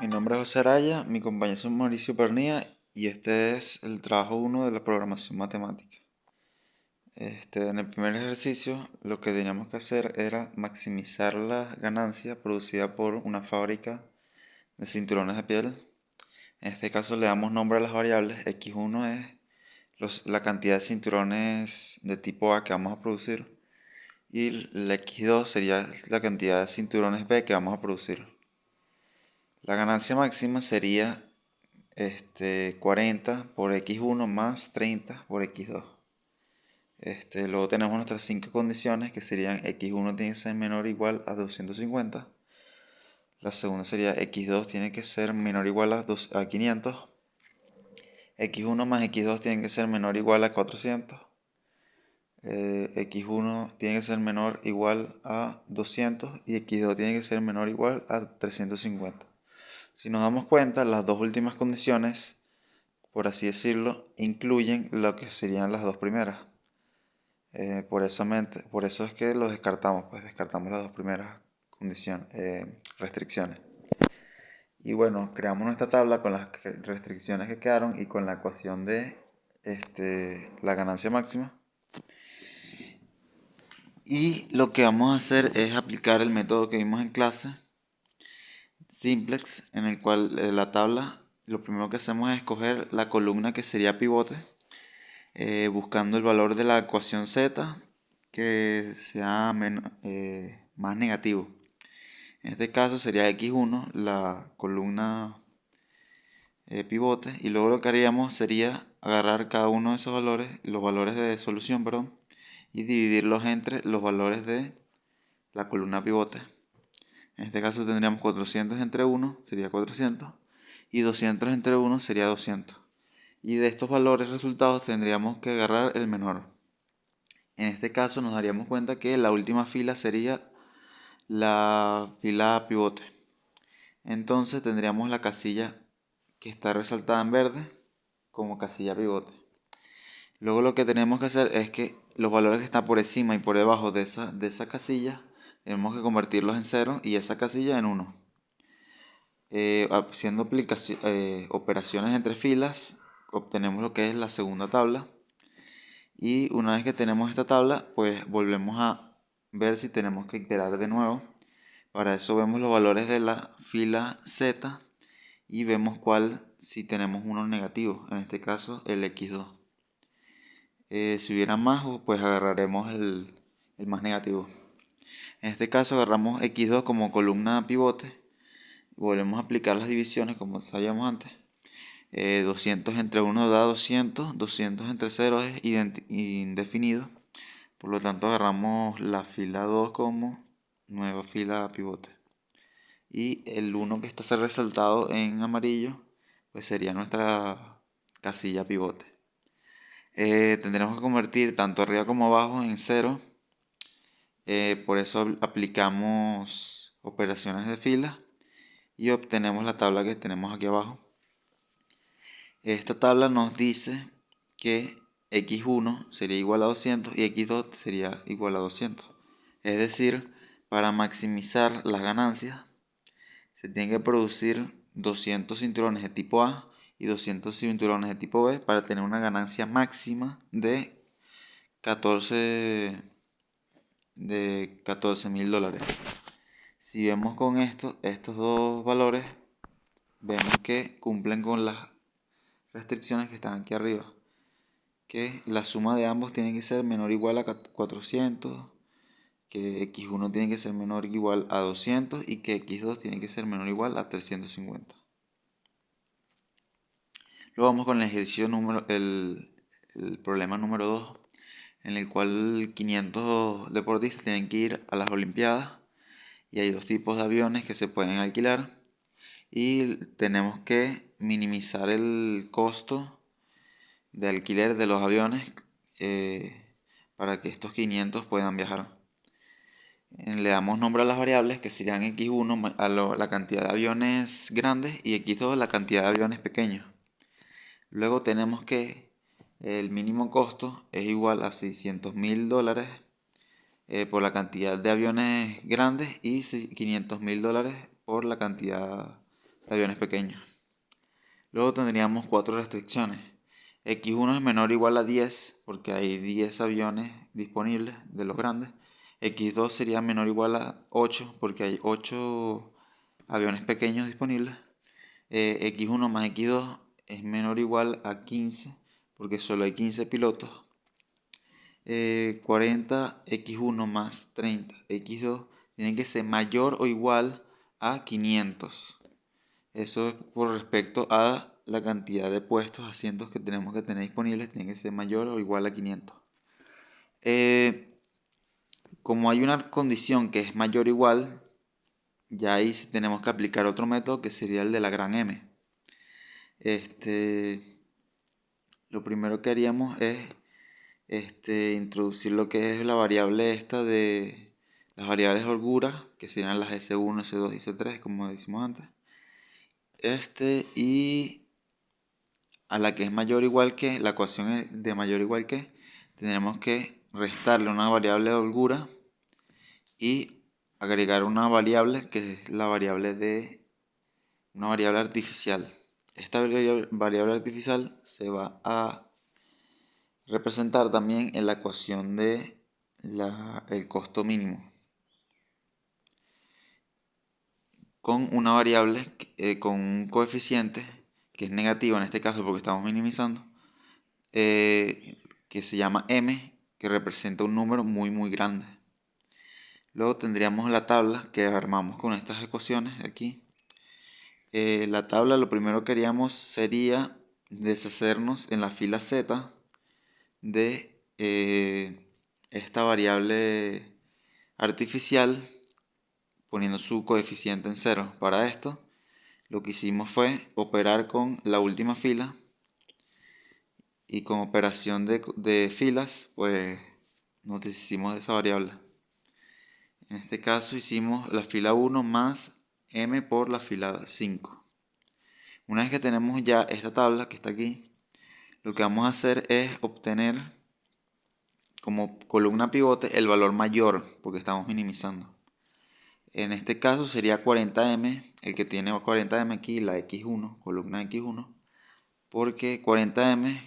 Mi nombre es José Araya, mi compañero es Mauricio Pernía y este es el trabajo uno de la programación matemática. En el primer ejercicio lo que teníamos que hacer era maximizar la ganancia producida por una fábrica de cinturones de piel. En este caso le damos nombre a las variables. X1 es la cantidad de cinturones de tipo A que vamos a producir y la X2 sería la cantidad de cinturones B que vamos a producir. La ganancia máxima sería 40 por x1 más 30 por x2. Luego tenemos nuestras 5 condiciones que serían x1 tiene que ser menor o igual a 250. La segunda sería x2 tiene que ser menor o igual a 500. X1 más x2 tiene que ser menor o igual a 400. X1 tiene que ser menor o igual a 200 y x2 tiene que ser menor o igual a 350. Si nos damos cuenta, las dos últimas condiciones, por así decirlo, incluyen lo que serían las dos primeras. Por eso es que los descartamos, pues descartamos las dos primeras restricciones. Y bueno, creamos nuestra tabla con las restricciones que quedaron y con la ecuación de la ganancia máxima. Y lo que vamos a hacer es aplicar el método que vimos en clase, Simplex, en el cual la tabla, lo primero que hacemos es escoger la columna que sería pivote, buscando el valor de la ecuación z que sea más negativo. En este caso sería x1 la columna pivote, y luego lo que haríamos sería agarrar cada uno de esos valores, los valores de solución, perdón, y dividirlos entre los valores de la columna pivote. En este caso tendríamos 400 entre 1 sería 400 y 200 entre 1 sería 200. Y de estos valores resultados tendríamos que agarrar el menor. En este caso nos daríamos cuenta que la última fila sería la fila pivote. Entonces tendríamos la casilla que está resaltada en verde como casilla pivote. Luego lo que tenemos que hacer es que los valores que están por encima y por debajo de esa casilla tenemos que convertirlos en 0 y esa casilla en 1. Haciendo operaciones entre filas obtenemos lo que es la segunda tabla. Y una vez que tenemos esta tabla, pues volvemos a ver si tenemos que iterar de nuevo. Para eso vemos los valores de la fila Z y vemos si tenemos uno negativo, en este caso el x2. Si hubiera más, pues agarraremos el más negativo. En este caso agarramos x2 como columna pivote y volvemos a aplicar las divisiones como sabíamos antes. 200 entre 1 da 200, 200 entre 0 es indefinido. Por lo tanto agarramos la fila 2 como nueva fila pivote. Y el 1 que está resaltado en amarillo, pues sería nuestra casilla pivote. Tendremos que convertir tanto arriba como abajo en 0. Por eso aplicamos operaciones de fila y obtenemos la tabla que tenemos aquí abajo. Esta tabla nos dice que x1 sería igual a 200 y x2 sería igual a 200. Es decir, para maximizar las ganancias se tienen que producir 200 cinturones de tipo A y 200 cinturones de tipo B para tener una ganancia máxima de 14.000 dólares. Si vemos con estos dos valores, vemos que cumplen con las restricciones que están aquí arriba, que la suma de ambos tiene que ser menor o igual a 400, que x1 tiene que ser menor o igual a 200 y que x2 tiene que ser menor o igual a 350. Luego vamos con el ejercicio el problema número 2, en el cual 500 deportistas tienen que ir a las Olimpiadas y hay dos tipos de aviones que se pueden alquilar y tenemos que minimizar el costo de alquiler de los aviones para que estos 500 puedan viajar. Le damos nombre a las variables que serían x1 a la cantidad de aviones grandes y x2 la cantidad de aviones pequeños. Luego tenemos que el mínimo costo es igual a 600.000 dólares por la cantidad de aviones grandes y 500.000 dólares por la cantidad de aviones pequeños. Luego tendríamos 4 restricciones. X1 es menor o igual a 10 porque hay 10 aviones disponibles de los grandes. X2 sería menor o igual a 8 porque hay 8 aviones pequeños disponibles. X1 más X2 es menor o igual a 15 porque solo hay 15 pilotos. 40 X1 más 30 X2 tienen que ser mayor o igual a 500. Eso es por respecto a la cantidad de puestos, asientos que tenemos que tener disponibles, tiene que ser mayor o igual a 500. Como hay una condición que es mayor o igual, ya ahí sí tenemos que aplicar otro método que sería el de la gran M. Lo primero que haríamos es introducir lo que es la variable esta de las variables de holgura, que serían las S1, S2 y S3, como decimos antes. Y a la que es mayor o igual que, la ecuación es de mayor o igual que, tendremos que restarle una variable de holgura y agregar una variable que es la variable de una variable artificial. Esta variable artificial se va a representar también en la ecuación de el costo mínimo con una variable, con un coeficiente que es negativo en este caso porque estamos minimizando, que se llama m, que representa un número muy grande. Luego tendríamos la tabla que armamos con estas ecuaciones aquí. La tabla, lo primero que haríamos sería deshacernos en la fila z de esta variable artificial poniendo su coeficiente en 0. Para esto lo que hicimos fue operar con la última fila y con operación de filas pues nos deshicimos de esa variable. En este caso hicimos la fila 1 más m por la fila 5. Una vez que tenemos ya esta tabla que está aquí, lo que vamos a hacer es obtener como columna pivote el valor mayor, porque estamos minimizando. En este caso sería 40M, el que tiene 40M aquí, la X1, columna X1, porque 40M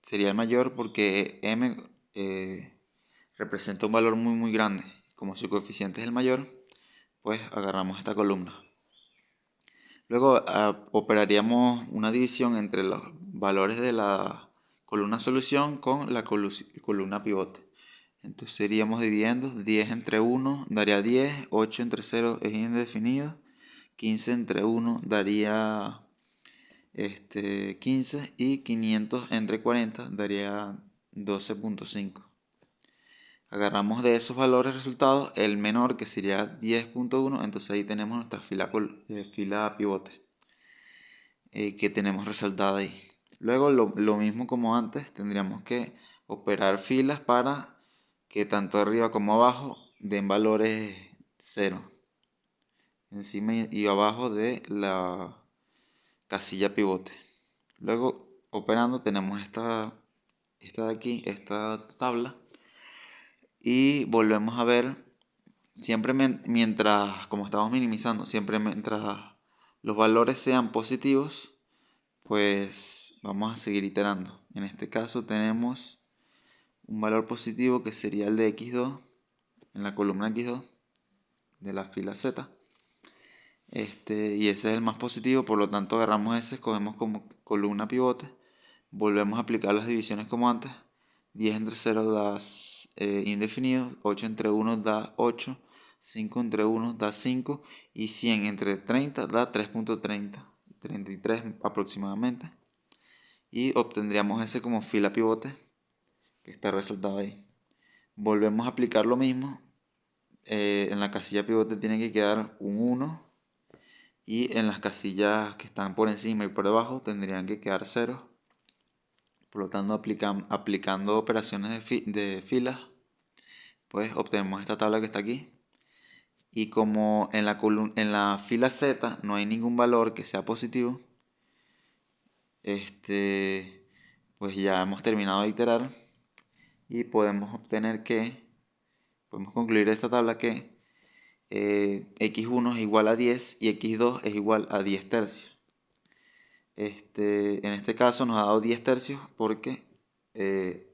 sería el mayor porque M representa un valor muy grande. Como su coeficiente es el mayor, pues agarramos esta columna. Luego operaríamos una división entre los valores de la columna solución con la columna pivote. Entonces iríamos dividiendo 10 entre 1 daría 10, 8 entre 0 es indefinido, 15 entre 1 daría 15 y 500 entre 40 daría 12.5. Agarramos de esos valores resultados el menor que sería 10.1, entonces ahí tenemos nuestra fila pivote que tenemos resaltada ahí. Luego lo mismo como antes, tendríamos que operar filas para que tanto arriba como abajo den valores 0 encima y abajo de la casilla pivote. Luego operando tenemos esta de aquí, esta tabla, y volvemos a ver siempre mientras, como estamos minimizando, siempre mientras los valores sean positivos, pues vamos a seguir iterando. En este caso tenemos un valor positivo que sería el de x2 en la columna x2 de la fila z, y ese es el más positivo, por lo tanto agarramos ese, escogemos como columna pivote, volvemos a aplicar las divisiones como antes. 10 entre 0 da indefinido, 8 entre 1 da 8, 5 entre 1 da 5 y 100 entre 30 da 3.30, 33 aproximadamente. Y obtendríamos ese como fila pivote que está resaltado ahí. Volvemos a aplicar lo mismo. En la casilla pivote tiene que quedar un 1 y en las casillas que están por encima y por debajo tendrían que quedar 0. Por lo tanto, aplicando operaciones de filas, pues obtenemos esta tabla que está aquí. Y como en la fila Z no hay ningún valor que sea positivo, pues ya hemos terminado de iterar y podemos concluir esta tabla que x1 es igual a 10 y x2 es igual a 10 tercios. En este caso nos ha dado 10 tercios porque eh,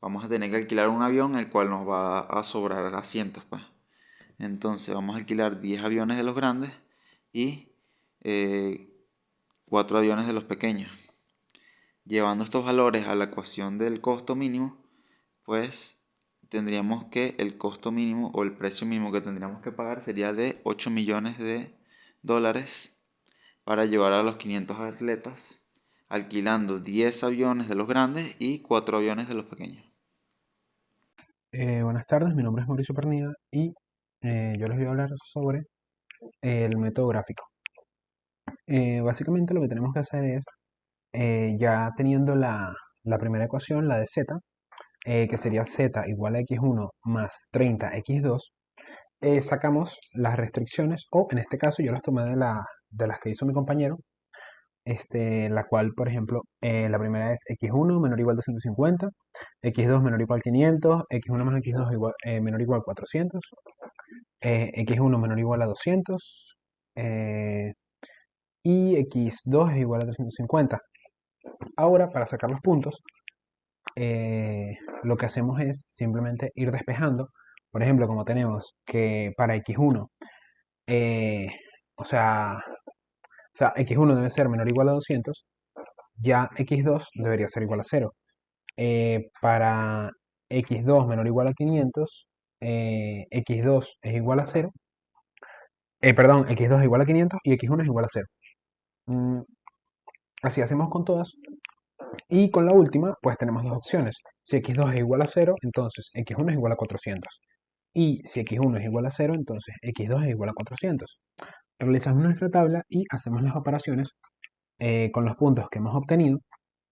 vamos a tener que alquilar un avión el cual nos va a sobrar asientos, pues. Entonces vamos a alquilar 10 aviones de los grandes y eh, 4 aviones de los pequeños. Llevando estos valores a la ecuación del costo mínimo, pues tendríamos que el costo mínimo o el precio mínimo que tendríamos que pagar sería de 8 millones de dólares para llevar a los 500 atletas, alquilando 10 aviones de los grandes y 4 aviones de los pequeños. Buenas tardes, mi nombre es Mauricio Pernida y yo les voy a hablar sobre el método gráfico. Básicamente lo que tenemos que hacer es, ya teniendo la primera ecuación, la de z, que sería z igual a x1 más 30x2, sacamos las restricciones, o en este caso yo las tomé de las que hizo mi compañero, la cual, por ejemplo, la primera es x1 menor o igual a 250, x2 menor o igual a 500, x1 menos x2 menor o igual a 400, x1 menor o igual a 200, eh, y x2 es igual a 350. Ahora, para sacar los puntos, lo que hacemos es simplemente ir despejando. Por ejemplo, como tenemos que para x1, eh, o sea, x1 debe ser menor o igual a 200, ya x2 debería ser igual a 0. Para x2 menor o igual a 500, x2 es igual a 0. Perdón, x2 es igual a 500 y x1 es igual a 0. Mm, Así hacemos con todas. Y con la última, pues tenemos dos opciones. Si x2 es igual a 0, entonces x1 es igual a 400. Y si x1 es igual a 0, entonces x2 es igual a 400. Realizamos nuestra tabla y hacemos las operaciones con los puntos que hemos obtenido.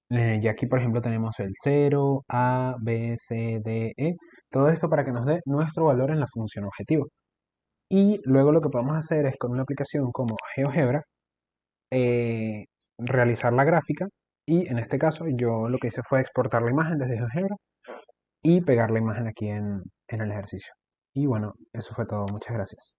Y aquí, por ejemplo, tenemos el 0, A, B, C, D, E. Todo esto para que nos dé nuestro valor en la función objetivo. Y luego lo que podemos hacer es con una aplicación como GeoGebra, eh, realizar la gráfica, y en este caso yo lo que hice fue exportar la imagen desde GeoGebra y pegar la imagen aquí en el ejercicio. Y bueno, eso fue todo. Muchas gracias.